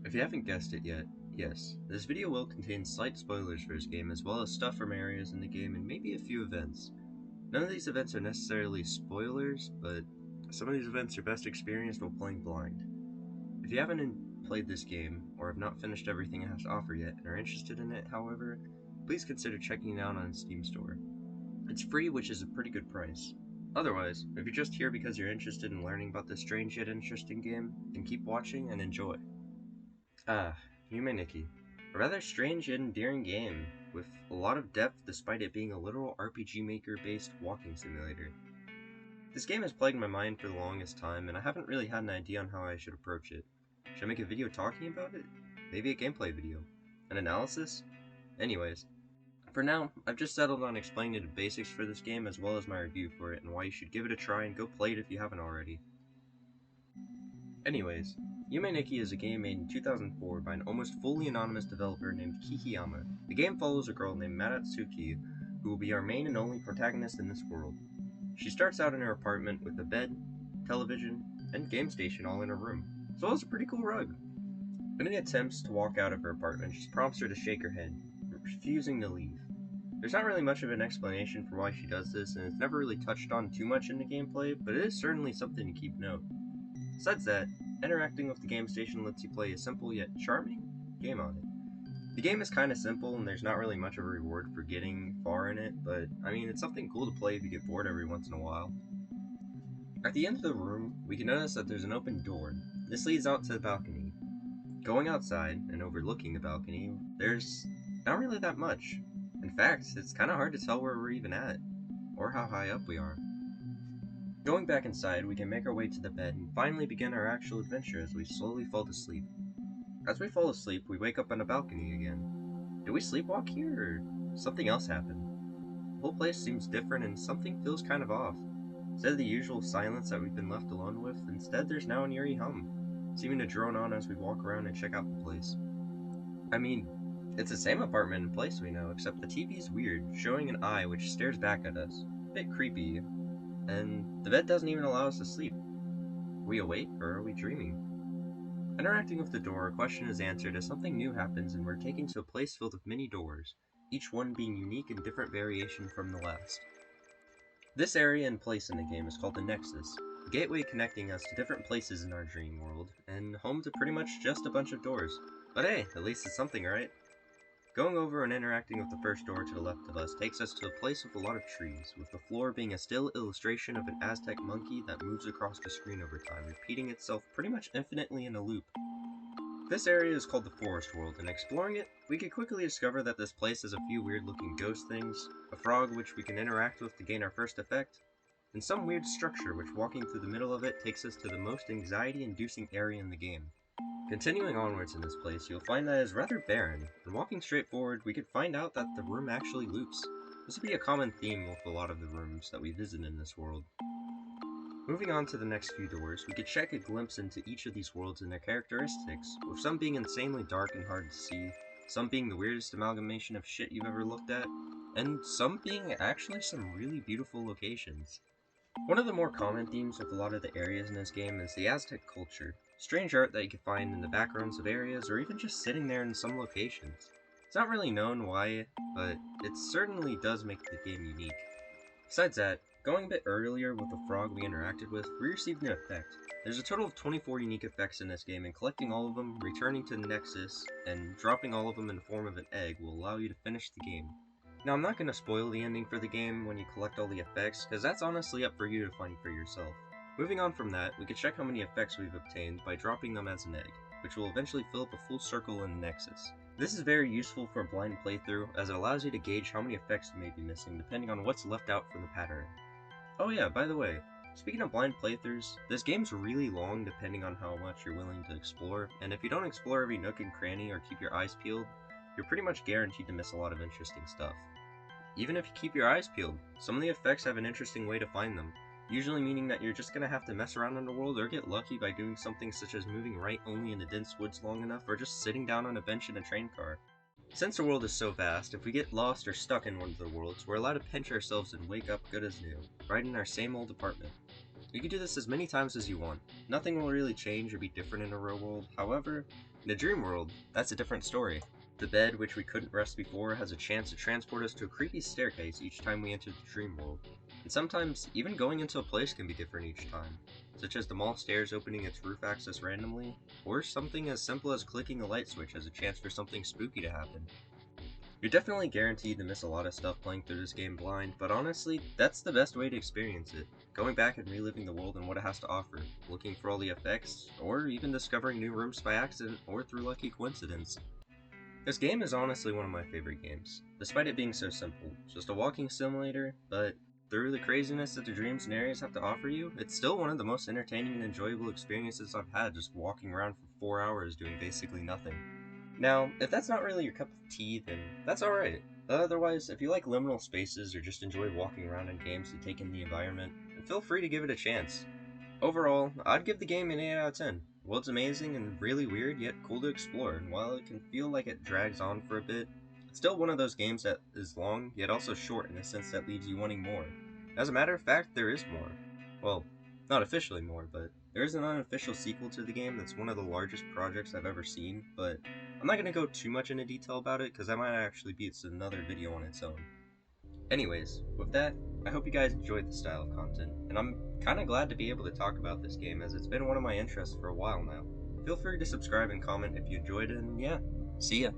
If you haven't guessed it yet, yes, this video will contain slight spoilers for this game as well as stuff from areas in the game and maybe a few events. None of these events are necessarily spoilers, but some of these events are best experienced while playing blind. If you haven't played this game, or have not finished everything it has to offer yet and are interested in it, however, please consider checking it out on Steam Store. It's free, which is a pretty good price. Otherwise, if you're just here because you're interested in learning about this strange yet interesting game, then keep watching and enjoy. YUME NIKKI. A rather strange yet endearing game, with a lot of depth despite it being a literal RPG Maker based walking simulator. This game has plagued my mind for the longest time, and I haven't really had an idea on how I should approach it. Should I make a video talking about it? Maybe a gameplay video? An analysis? Anyways, for now, I've just settled on explaining the basics for this game as well as my review for it and why you should give it a try and go play it if you haven't already. Anyways, YUME NIKKI is a game made in 2004 by an almost fully anonymous developer named Kikiyama. The game follows a girl named Madatsuki, who will be our main and only protagonist in this world. She starts out in her apartment with a bed, television, and game station all in her room, as well as a pretty cool rug. When it attempts to walk out of her apartment, she prompts her to shake her head, refusing to leave. There's not really much of an explanation for why she does this, and it's never really touched on too much in the gameplay, but it is certainly something to keep note. Besides that, interacting with the game station lets you play a simple yet charming game on it. The game is kinda simple and there's not really much of a reward for getting far in it, but I mean, it's something cool to play if you get bored every once in a while. At the end of the room, we can notice that there's an open door. This leads out to the balcony. Going outside and overlooking the balcony, there's not really that much. In fact, it's kinda hard to tell where we're even at, or how high up we are. Going back inside, we can make our way to the bed and finally begin our actual adventure as we slowly fall to sleep. As we fall asleep, we wake up on a balcony again. Did we sleepwalk here, or something else happened? The whole place seems different and something feels kind of off. Instead of the usual silence that we've been left alone with, instead there's now an eerie hum, seeming to drone on as we walk around and check out the place. I mean, it's the same apartment and place we know, except the TV's weird, showing an eye which stares back at us. A bit creepy. And the bed doesn't even allow us to sleep. Are we awake, or are we dreaming? Interacting with the door, a question is answered as something new happens and we're taken to a place filled with many doors, each one being unique and different variation from the last. This area and place in the game is called the Nexus, a gateway connecting us to different places in our dream world, and home to pretty much just a bunch of doors. But hey, at least it's something, right? Going over and interacting with the first door to the left of us takes us to a place with a lot of trees, with the floor being a still illustration of an Aztec monkey that moves across the screen over time, repeating itself pretty much infinitely in a loop. This area is called the Forest World, and exploring it, we can quickly discover that this place has a few weird looking ghost things, a frog which we can interact with to gain our first effect, and some weird structure which walking through the middle of it takes us to the most anxiety-inducing area in the game. Continuing onwards in this place, you'll find that it is rather barren, and walking straight forward, we can find out that the room actually loops. This will be a common theme with a lot of the rooms that we visit in this world. Moving on to the next few doors, we can check a glimpse into each of these worlds and their characteristics, with some being insanely dark and hard to see, some being the weirdest amalgamation of shit you've ever looked at, and some being actually some really beautiful locations. One of the more common themes with a lot of the areas in this game is the Aztec culture. Strange art that you can find in the backgrounds of areas or even just sitting there in some locations. It's not really known why, but it certainly does make the game unique. Besides that, going a bit earlier with the frog we interacted with, we received an effect. There's a total of 24 unique effects in this game, and collecting all of them, returning to the Nexus, and dropping all of them in the form of an egg will allow you to finish the game. Now, I'm not going to spoil the ending for the game when you collect all the effects, because that's honestly up for you to find for yourself. Moving on from that, we can check how many effects we've obtained by dropping them as an egg, which will eventually fill up a full circle in the Nexus. This is very useful for a blind playthrough, as it allows you to gauge how many effects you may be missing depending on what's left out from the pattern. Oh yeah, by the way, speaking of blind playthroughs, this game's really long depending on how much you're willing to explore, and if you don't explore every nook and cranny or keep your eyes peeled, you're pretty much guaranteed to miss a lot of interesting stuff. Even if you keep your eyes peeled, some of the effects have an interesting way to find them, usually meaning that you're just gonna have to mess around in the world or get lucky by doing something such as moving right only in the dense woods long enough or just sitting down on a bench in a train car. Since the world is so vast, if we get lost or stuck in one of the worlds, we're allowed to pinch ourselves and wake up good as new, right in our same old apartment. You can do this as many times as you want. Nothing will really change or be different in a real world, however, In a dream world, that's a different story. The bed, which we couldn't rest before, has a chance to transport us to a creepy staircase each time we enter the dream world. And sometimes, even going into a place can be different each time, such as the mall stairs opening its roof access randomly, or something as simple as clicking a light switch has a chance for something spooky to happen. You're definitely guaranteed to miss a lot of stuff playing through this game blind, but honestly, that's the best way to experience it. Going back and reliving the world and what it has to offer, looking for all the effects, or even discovering new rooms by accident or through lucky coincidence. This game is honestly one of my favorite games, despite it being so simple. Just a walking simulator, but through the craziness that the dreams and areas have to offer you, it's still one of the most entertaining and enjoyable experiences I've had just walking around for 4 hours doing basically nothing. Now, if that's not really your cup of tea, then that's alright. Otherwise, if you like liminal spaces or just enjoy walking around in games to take in the environment, then feel free to give it a chance. Overall, I'd give the game an 8 out of 10. The world's amazing and really weird, yet cool to explore, and while it can feel like it drags on for a bit, it's still one of those games that is long, yet also short in a sense that leaves you wanting more. As a matter of fact, there is more. Well, not officially more, but there is an unofficial sequel to the game that's one of the largest projects I've ever seen, but I'm not going to go too much into detail about it because that might actually be another video on its own. Anyways, with that, I hope you guys enjoyed the style of content, and I'm kind of glad to be able to talk about this game as it's been one of my interests for a while now. Feel free to subscribe and comment if you enjoyed it, and yeah, see ya!